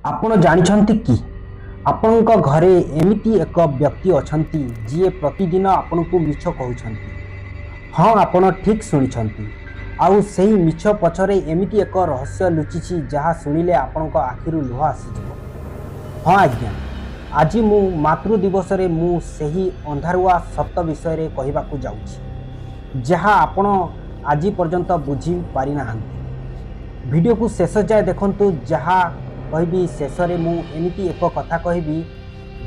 आपण जानिछंती कि आपणक घरे एमिति एक व्यक्ति अछंती जिए प्रतिदिन आपनकु मिछ कहउछंती। हाँ, आपण ठीक सुनिछंती। आउ सही मिछ पछरे एमिति एक रहस्य लुचिछि जहा सुनिले आपणक आखिरु लुह आसीजिवो। हाँ आज्ञा, आज मु मातृ दिवस रे मु सही अंधारुआ सत्य विषय रे कहिबाकु जाउछि जहा आपण आज पर्यंत बुझी पारि नाहंती। वीडियो को शेष जाए देखंतु जहा कहबी शेष रे मु एमिति एक कथा कहबी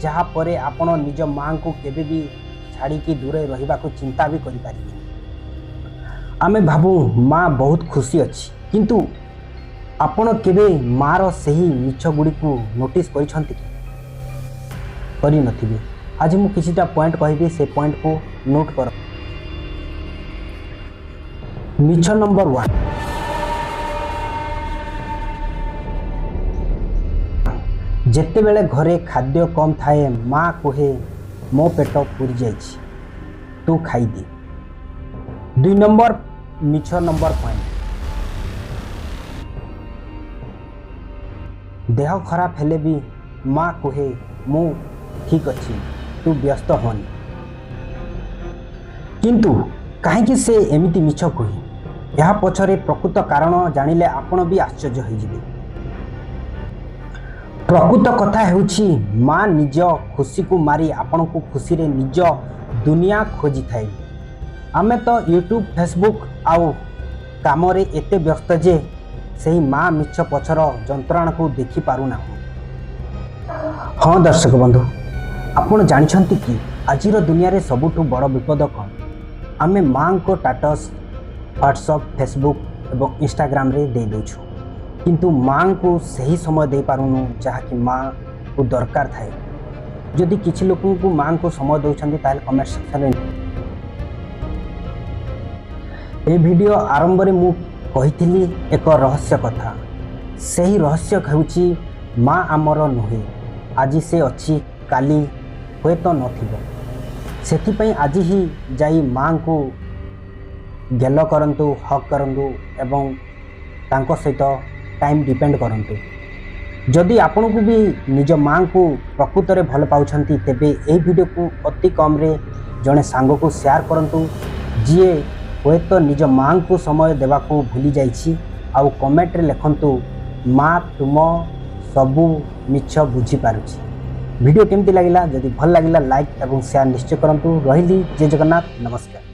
जहा परे आपण निज मां को केबे भी छाड़ी की दूरे रहिबा को चिंता भी करि पारिबे। आमे भाबू मां बहुत खुशी अछि, किंतु आपण केबे मां रो सही मिछ गुडी को नोटिस करिसंती कि करि नथिबे। आज मु किछिटा पॉइंट कहबी, से पॉइंट को नोट कर। मिछ नंबर 1, जेते बेले घरे खाद्य कम थाए माँ कहे मो पेट पूरी जाइछि, तू खाई दे। 2 नंबर मिछ नंबर पॉइंट, देह खराब हेले भी माँ कहे मु ठीक अच्छी, तू व्यस्त होनी। किंतु कहीं से एमिति मिछ कही, यह पछरे प्रकृत कारण जानिले आपण भी आश्चर्य होइजिबे। प्रकृत कथा हेउछि माँ निज खुशी को मारी आपण को खुशी रे निज दुनिया खोजी थाए। आमे तो यूट्यूब फेसबुक आउ काम रे एते व्यस्त जे सही माँ मिछ पछर जंत्रणा को देखि पारुना। हाँ दर्शक बंधु, आपण जानिछंती कि आजिर दुनिया रे सबुठु बड़ विपद कौन? आमे माँ को स्टेटस व्हाट्सएप फेसबुक एवं इंस्टाग्राम रे दे दउछु, किंतु माँ को सही समय दे पारुनु जहा कि माँ को दरकार थाए। जदि किछि लोकन को माँ को समय दउछंती ताले कमेंट सेक्शन रे। ए वीडियो आरंभ रे मु कहिथिली एक रहस्य कथा। सही रहस्य हेउछि माँ आमर नुहे, आज से अछि काली होय तो नथिबो। सेथिपई आज ही जाई माँ को गेल करंतु, हक करंतु एवं तांको सहित टाइम डिपेंड करंतु। जदि आपण को भी निज माँ को प्रकृत रे भल पाउछंती तेबे एही वीडियो को अति कम रे जने सांग को शेयर करंतु जिए होय तो निज माँ को समय देवा को भूली जाइछि। आउ कमेंट रे लिखंतु माँ तुम सबु मिछ बुझी पारुछि। वीडियो केमती लागिला? जदि भल लागिला लाइक एवं शेयर निश्चय करंतु। रहिली जय जगन्नाथ, नमस्कार।